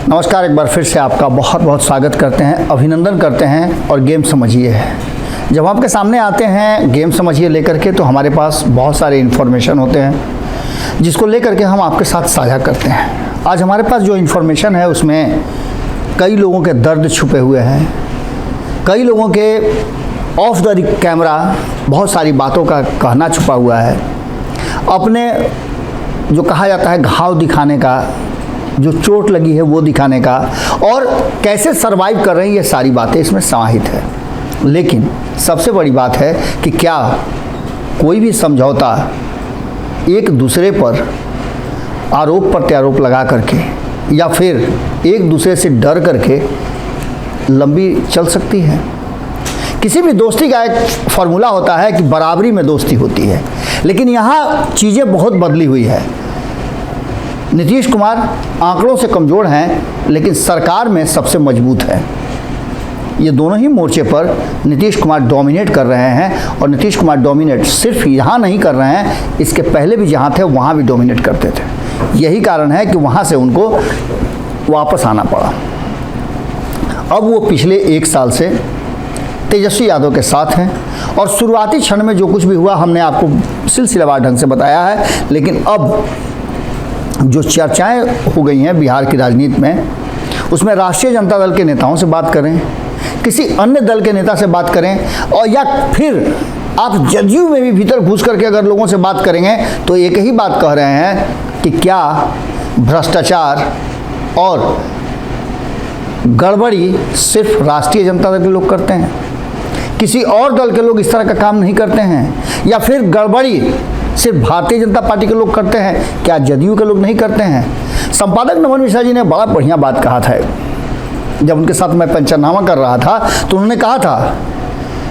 नमस्कार, एक बार फिर से आपका बहुत बहुत स्वागत करते हैं, अभिनंदन करते हैं। और गेम समझिए है, जब आपके सामने आते हैं गेम समझिए लेकर के, तो हमारे पास बहुत सारे इन्फॉर्मेशन होते हैं जिसको लेकर के हम आपके साथ साझा करते हैं। आज हमारे पास जो इन्फॉर्मेशन है उसमें कई लोगों के दर्द छुपे हुए हैं, कई लोगों के ऑफ द कैमरा बहुत सारी बातों का कहना छुपा हुआ है, अपने जो कहा जाता है घाव दिखाने का, जो चोट लगी है वो दिखाने का, और कैसे सरवाइव कर रहे हैं, ये सारी बातें इसमें समाहित है। लेकिन सबसे बड़ी बात है कि क्या कोई भी समझौता एक दूसरे पर आरोप प्रत्यारोप लगा करके या फिर एक दूसरे से डर करके लंबी चल सकती है? किसी भी दोस्ती का एक फार्मूला होता है कि बराबरी में दोस्ती होती है, लेकिन यहाँ चीज़ें बहुत बदली हुई है। नीतीश कुमार आंकड़ों से कमज़ोर हैं, लेकिन सरकार में सबसे मजबूत है। ये दोनों ही मोर्चे पर नीतीश कुमार डोमिनेट कर रहे हैं, और नीतीश कुमार डोमिनेट सिर्फ यहाँ नहीं कर रहे हैं, इसके पहले भी जहाँ थे वहाँ भी डोमिनेट करते थे। यही कारण है कि वहाँ से उनको वापस आना पड़ा। अब वो पिछले 1 साल से तेजस्वी यादव के साथ हैं, और शुरुआती क्षण में जो कुछ भी हुआ हमने आपको सिलसिलेवार ढंग से बताया है। लेकिन अब जो चर्चाएं हो गई हैं बिहार की राजनीति में, उसमें राष्ट्रीय जनता दल के नेताओं से बात करें, किसी अन्य दल के नेता से बात करें, और या फिर आप जदयू में भी भीतर घुस करके अगर लोगों से बात करेंगे तो एक ही बात कह रहे हैं कि क्या भ्रष्टाचार और गड़बड़ी सिर्फ राष्ट्रीय जनता दल के लोग करते हैं, किसी और दल के लोग इस तरह का काम नहीं करते हैं, या फिर गड़बड़ी सिर्फ भारतीय जनता पार्टी के लोग करते हैं, क्या जदयू के लोग नहीं करते हैं? संपादक नमन मिश्रा जी ने बड़ा बढ़िया बात कहा था। जब उनके साथ मैं पंचनामा कर रहा था तो उन्होंने कहा था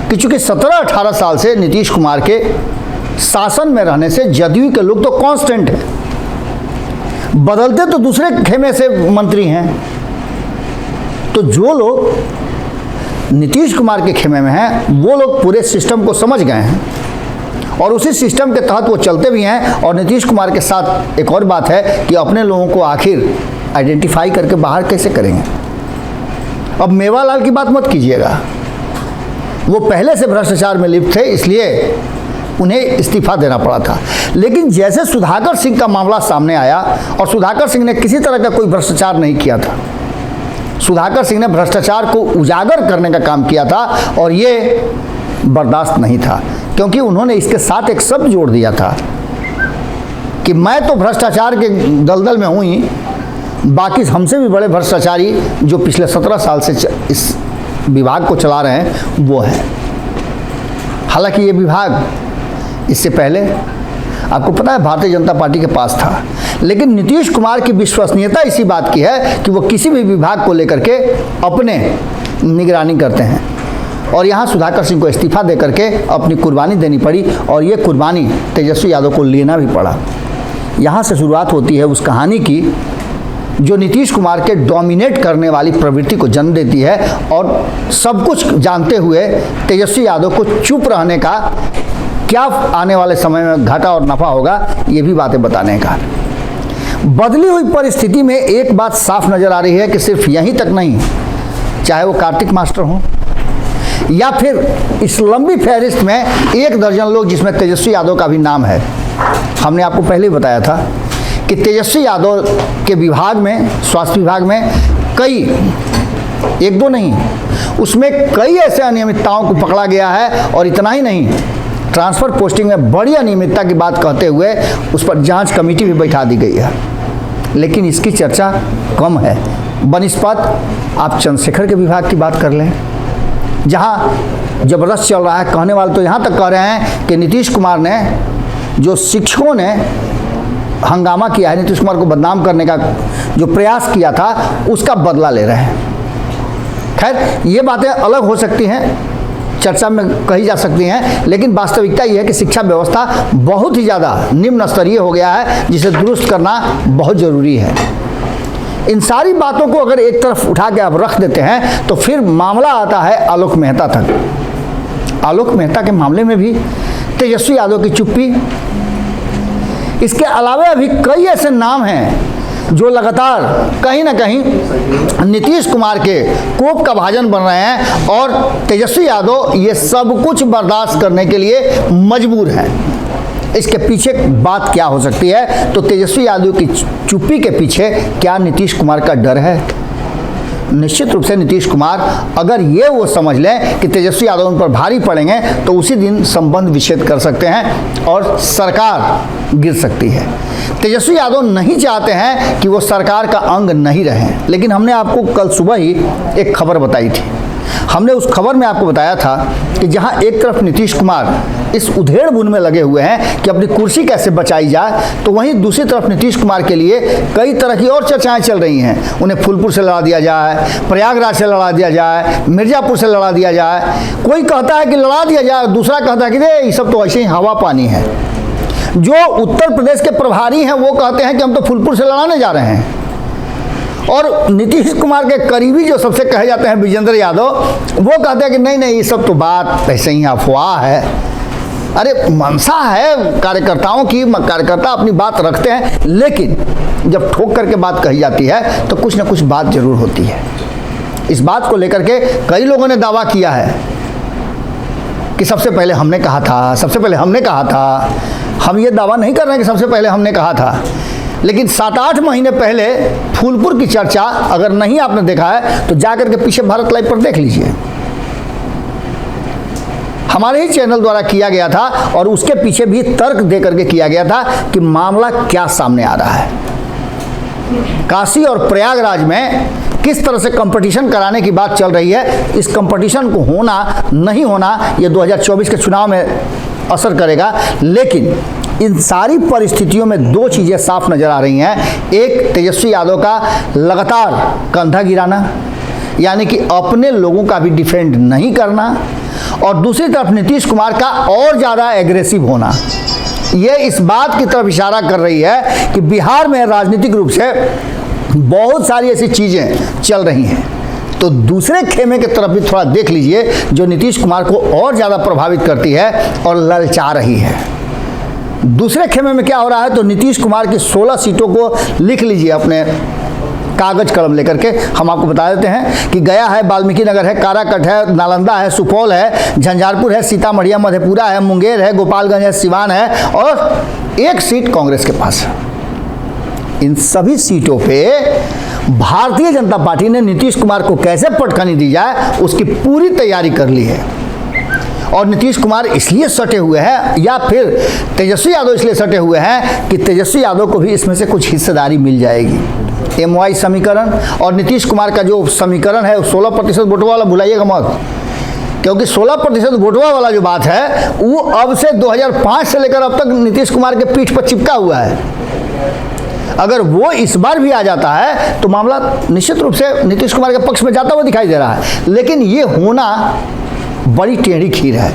कि चूंकि 17-18 साल से नीतीश कुमार के शासन में रहने से जदयू के लोग तो कांस्टेंट है, बदलते तो दूसरे खेमे से मंत्री हैं। तो जो लोग नीतीश कुमार के खेमे में हैं वो लोग पूरे सिस्टम को समझ गए हैं, और उसी सिस्टम के तहत वो चलते भी हैं। और नीतीश कुमार के साथ एक और बात है कि अपने लोगों को आखिर आइडेंटिफाई करके बाहर कैसे करेंगे। अब मेवालाल की बात मत कीजिएगा, वो पहले से भ्रष्टाचार में लिप्त थे, इसलिए उन्हें इस्तीफा देना पड़ा था। लेकिन जैसे सुधाकर सिंह का मामला सामने आया, और सुधाकर सिंह ने किसी तरह का कोई भ्रष्टाचार नहीं किया था, सुधाकर सिंह ने भ्रष्टाचार को उजागर करने का काम किया था, और ये बर्दाश्त नहीं था, क्योंकि उन्होंने इसके साथ एक शब्द जोड़ दिया था कि मैं तो भ्रष्टाचार के दलदल में हूँ ही, बाकी हमसे भी बड़े भ्रष्टाचारी जो पिछले 17 साल से इस विभाग को चला रहे हैं वो है। हालांकि ये विभाग इससे पहले आपको पता है भारतीय जनता पार्टी के पास था, लेकिन नीतीश कुमार की विश्वसनीयता इसी बात की है कि वो किसी भी विभाग को लेकर के अपने निगरानी करते हैं। और यहाँ सुधाकर सिंह को इस्तीफा दे करके अपनी कुर्बानी देनी पड़ी, और ये कुर्बानी तेजस्वी यादव को लेना भी पड़ा। यहाँ से शुरुआत होती है उस कहानी की जो नीतीश कुमार के डोमिनेट करने वाली प्रवृत्ति को जन्म देती है, और सब कुछ जानते हुए तेजस्वी यादव को चुप रहने का, क्या आने वाले समय में घाटा और नफ़ा होगा ये भी बातें बताने का। बदली हुई परिस्थिति में एक बात साफ नज़र आ रही है कि सिर्फ यहीं तक नहीं, चाहे वो कार्तिक मास्टर हों या फिर इस लंबी फहरिस्त में 1 दर्जन लोग जिसमें तेजस्वी यादव का भी नाम है। हमने आपको पहले ही बताया था कि तेजस्वी यादव के विभाग में, स्वास्थ्य विभाग में कई, 1-2 नहीं, उसमें कई ऐसे अनियमितताओं को पकड़ा गया है। और इतना ही नहीं, ट्रांसफ़र पोस्टिंग में बड़ी अनियमितता की बात कहते हुए उस पर जांच कमेटी भी बैठा दी गई है, लेकिन इसकी चर्चा कम है। बनिस्पत आप चंद्रशेखर के विभाग की बात कर लें, जहाँ ज़बरदस्त चल रहा है। कहने वाले तो यहाँ तक कह रहे हैं कि नीतीश कुमार ने, जो शिक्षकों ने हंगामा किया है, नीतीश कुमार को बदनाम करने का जो प्रयास किया था, उसका बदला ले रहे हैं। खैर ये बातें अलग हो सकती हैं, चर्चा में कही जा सकती हैं, लेकिन वास्तविकता ये है कि शिक्षा व्यवस्था बहुत ही ज़्यादा निम्न स्तरीय हो गया है, जिसे दुरुस्त करना बहुत ज़रूरी है। इन सारी बातों को अगर एक तरफ उठा के आप रख देते हैं तो फिर मामला आता है आलोक मेहता तक। आलोक मेहता के मामले में भी तेजस्वी यादव की चुप्पी, इसके अलावा भी कई ऐसे नाम हैं जो लगातार कहीं ना कहीं नीतीश कुमार के कोप का भाजन बन रहे हैं और तेजस्वी यादव ये सब कुछ बर्दाश्त करने के लिए मजबूर हैं। इसके पीछे बात क्या हो सकती है? तो तेजस्वी यादव की चुप्पी के पीछे क्या नीतीश कुमार का डर है? निश्चित रूप से नीतीश कुमार अगर ये वो समझ लें कि तेजस्वी यादव उन पर भारी पड़ेंगे तो उसी दिन संबंध विच्छेद कर सकते हैं और सरकार गिर सकती है। तेजस्वी यादव नहीं चाहते हैं कि वो सरकार का अंग नहीं रहें, लेकिन हमने आपको कल सुबह ही एक खबर बताई थी। हमने उस खबर में आपको बताया था कि जहां एक तरफ नीतीश कुमार इस उधेड़-बुन में लगे हुए हैं कि अपनी कुर्सी कैसे बचाई जाए, तो वहीं दूसरी तरफ नीतीश कुमार के लिए कई तरह की और चर्चाएं चल रही हैं। उन्हें फूलपुर से लड़ा दिया जाए, प्रयागराज से लड़ा दिया जाए, मिर्जापुर से लड़ा दिया जाए। कोई कहता है कि लड़ा दिया जाए, दूसरा कहता है कि ये सब तो ऐसे ही हवा पानी है। जो उत्तर प्रदेश के प्रभारी हैं वो कहते हैं कि हम तो फूलपुर से लड़ाने जा रहे हैं, और नीतीश कुमार के करीबी जो सबसे कहे जाते हैं विजेंद्र यादव, वो कहते हैं कि नहीं नहीं ये सब तो बात ऐसे ही अफवाह है। अरे मंशा है कार्यकर्ताओं की, कार्यकर्ता अपनी बात रखते हैं, लेकिन जब ठोक करके बात कही जाती है तो कुछ ना कुछ बात जरूर होती है। इस बात को लेकर के कई लोगों ने दावा किया है कि सबसे पहले हमने कहा था, सबसे पहले हमने कहा था। हम ये दावा नहीं कर रहे हैं कि सबसे पहले हमने कहा था, लेकिन 7-8 महीने पहले फूलपुर की चर्चा अगर नहीं आपने देखा है तो जाकर के पीछे भारत लाइव पर देख लीजिए। हमारे ही चैनल द्वारा किया गया था और उसके पीछे भी तर्क दे करके किया गया था कि मामला क्या सामने आ रहा है। काशी और प्रयागराज में किस तरह से कंपटीशन कराने की बात चल रही है। इस कंपटीशन को होना नहीं होना ये 2024 के चुनाव में असर करेगा, लेकिन इन सारी परिस्थितियों में दो चीज़ें साफ नज़र आ रही हैं। एक, तेजस्वी यादव का लगातार कंधा गिराना, यानी कि अपने लोगों का भी डिफेंड नहीं करना, और दूसरी तरफ नीतीश कुमार का और ज़्यादा एग्रेसिव होना। ये इस बात की तरफ इशारा कर रही है कि बिहार में राजनीतिक रूप से बहुत सारी ऐसी चीज़ें चल रही हैं। तो दूसरे खेमे की तरफ भी थोड़ा देख लीजिए जो नीतीश कुमार को और ज़्यादा प्रभावित करती है और ललचा रही है। दूसरे खेमे में क्या हो रहा है, तो नीतीश कुमार की 16 सीटों को लिख लीजिए अपने कागज कलम लेकर के। हम आपको बता देते हैं कि गया है, वाल्मीकि नगर है, काराकट है, नालंदा है, सुपौल है, झंझारपुर है, सीतामढ़ी, मधेपुरा है, मुंगेर है, गोपालगंज है, सिवान है, और एक सीट कांग्रेस के पास है। इन सभी सीटों पे भारतीय जनता पार्टी ने नीतीश कुमार को कैसे पटखनी दी जाए उसकी पूरी तैयारी कर ली है। और नीतीश कुमार इसलिए सटे हुए हैं, या फिर तेजस्वी यादव इसलिए सटे हुए हैं कि तेजस्वी यादव को भी इसमें से कुछ हिस्सेदारी मिल जाएगी। MY समीकरण और नीतीश कुमार का जो समीकरण है 16% वोटों वाला भुलाइएगा मत, क्योंकि 16% वोटों वाला जो बात है वो अब से 2005 से लेकर अब तक नीतीश कुमार के पीठ पर चिपका हुआ है। अगर वो इस बार भी आ जाता है तो मामला निश्चित रूप से नीतीश कुमार के पक्ष में जाता हुआ दिखाई दे रहा है, लेकिन ये होना बड़ी टेढ़ी खीर है,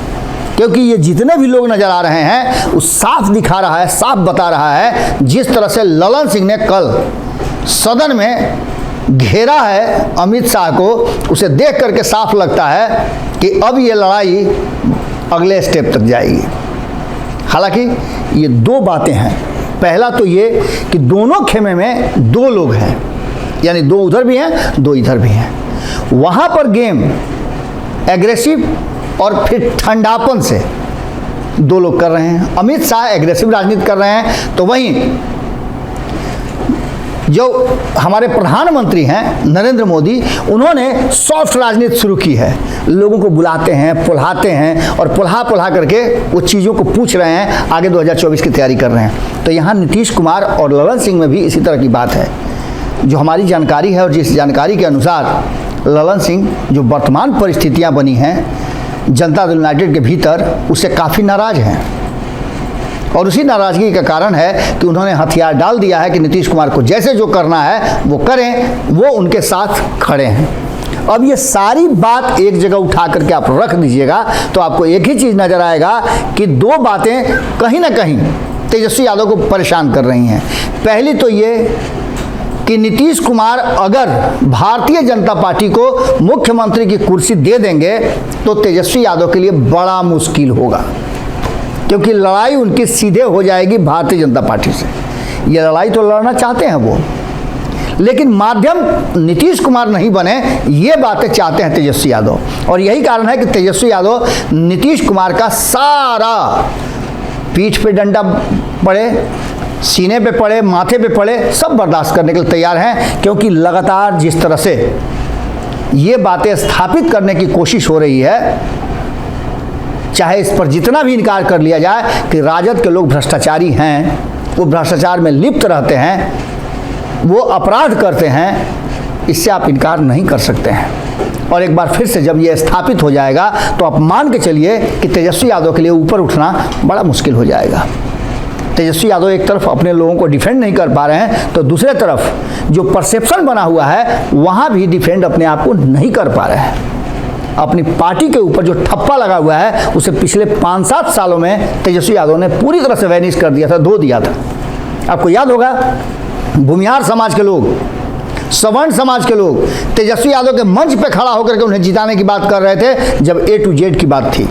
क्योंकि ये जितने भी लोग नजर आ रहे हैं वो साफ दिखा रहा है, साफ बता रहा है। जिस तरह से ललन सिंह ने कल सदन में घेरा है अमित शाह को, उसे देख करके साफ लगता है कि अब ये लड़ाई अगले स्टेप तक जाएगी। हालांकि ये दो बातें हैं। पहला तो ये कि दोनों खेमे में दो लोग हैं, यानी दो उधर भी हैं, दो इधर भी हैं। वहाँ पर गेम एग्रेसिव और फिर ठंडापन से दो लोग कर रहे हैं। अमित शाह एग्रेसिव राजनीति कर रहे हैं, तो वहीं जो हमारे प्रधानमंत्री हैं नरेंद्र मोदी, उन्होंने सॉफ्ट राजनीति शुरू की है। लोगों को बुलाते हैं, पुल्हाते हैं, और पुल्हा करके वो चीज़ों को पूछ रहे हैं, आगे 2024 की तैयारी कर रहे हैं। तो यहाँ नीतीश कुमार और ललन सिंह में भी इसी तरह की बात है। जो हमारी जानकारी है और जिस जानकारी के अनुसार ललन सिंह जो वर्तमान परिस्थितियाँ बनी हैं जनता दल यूनाइटेड के भीतर, उससे काफ़ी नाराज़ हैं, और उसी नाराज़गी का कारण है कि उन्होंने हथियार डाल दिया है कि नीतीश कुमार को जैसे जो करना है वो करें, वो उनके साथ खड़े हैं। अब ये सारी बात एक जगह उठा करके आप रख दीजिएगा तो आपको एक ही चीज़ नज़र आएगा कि दो बातें कहीं ना कहीं तेजस्वी यादव को परेशान कर रही हैं। पहली तो ये कि नीतीश कुमार अगर भारतीय जनता पार्टी को मुख्यमंत्री की कुर्सी दे देंगे तो तेजस्वी यादव के लिए बड़ा मुश्किल होगा, क्योंकि लड़ाई उनकी सीधे हो जाएगी भारतीय जनता पार्टी से। ये लड़ाई तो लड़ना चाहते हैं वो, लेकिन माध्यम नीतीश कुमार नहीं बने, ये बातें चाहते हैं तेजस्वी यादव। और यही कारण है कि तेजस्वी यादव नीतीश कुमार का सारा पीठ पे डंडा पड़े, सीने पे पड़े, माथे पे पड़े, सब बर्दाश्त करने के लिए तैयार हैं, क्योंकि लगातार जिस तरह से ये बातें स्थापित करने की कोशिश हो रही है, चाहे इस पर जितना भी इनकार कर लिया जाए कि राजद के लोग भ्रष्टाचारी हैं, वो भ्रष्टाचार में लिप्त रहते हैं, वो अपराध करते हैं, इससे आप इनकार नहीं कर सकते हैं। और एक बार फिर से जब ये स्थापित हो जाएगा तो आप मान के चलिए कि तेजस्वी यादव के लिए ऊपर उठना बड़ा मुश्किल हो जाएगा। तेजस्वी यादव एक तरफ अपने लोगों को डिफेंड नहीं कर पा रहे हैं, तो दूसरे तरफ जो परसेप्शन बना हुआ है वहाँ भी डिफेंड अपने आप को नहीं कर पा रहे हैं। अपनी पार्टी के ऊपर जो ठप्पा लगा हुआ है उसे पिछले 5-7 सालों में तेजस्वी यादव ने पूरी तरह से वैनिश कर दिया था, धो दिया था। आपको याद होगा, भूमिहार समाज के लोग, सवर्ण समाज के लोग तेजस्वी यादव के मंच पे खड़ा होकर के उन्हें जिताने की बात कर रहे थे जब A to Z की बात थी।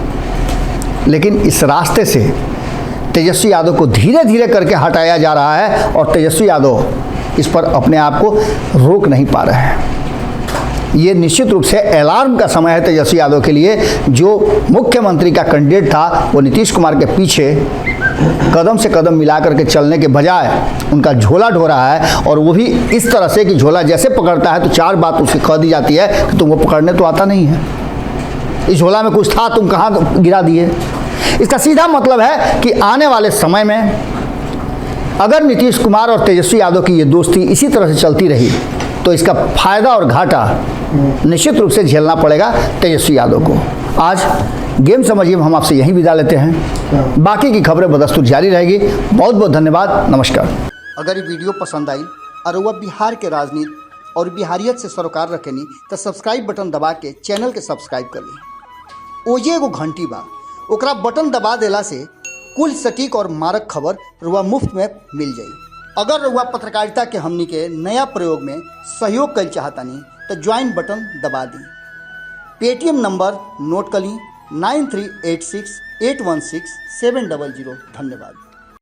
लेकिन इस रास्ते से तेजस्वी यादव को धीरे धीरे करके हटाया जा रहा है और तेजस्वी यादव इस पर अपने आप को रोक नहीं पा रहे हैं। ये निश्चित रूप से अलार्म का समय है तेजस्वी यादव के लिए। जो मुख्यमंत्री का कैंडिडेट था वो नीतीश कुमार के पीछे कदम से कदम मिला करके चलने के बजाय उनका झोला ढो रहा है, और वो भी इस तरह से कि झोला जैसे पकड़ता है तो 4 बात उसकी कह दी जाती है कि तुमको पकड़ने तो आता नहीं है, इस झोला में कुछ था, तुम कहाँ गिरा दिए। इसका सीधा मतलब है कि आने वाले समय में अगर नीतीश कुमार और तेजस्वी यादव की ये दोस्ती इसी तरह से चलती रही तो इसका फायदा और घाटा निश्चित रूप से झेलना पड़ेगा तेजस्वी यादव को। आज गेम समझिए हम आपसे यहीं विदा लेते हैं, बाकी की खबरें बदस्तूर जारी रहेगी। बहुत बहुत धन्यवाद, नमस्कार। अगर ये वीडियो पसंद आई और वह बिहार के राजनीति और बिहारियत से सरोकार रखेनी तो सब्सक्राइब बटन दबा के चैनल के सब्सक्राइब कर ली। ओजे एगो घंटी बा, ओकरा बटन दबा देला से कुल सटीक और मारक खबर रुआ मुफ्त में मिल जाई। अगर रुआ पत्रकारिता के हमनी के नया प्रयोग में सहयोग कर चाहतानी तो ज्वाइन बटन दबा दी। पेटीएम नंबर नोट कर ली 9386816700। धन्यवाद।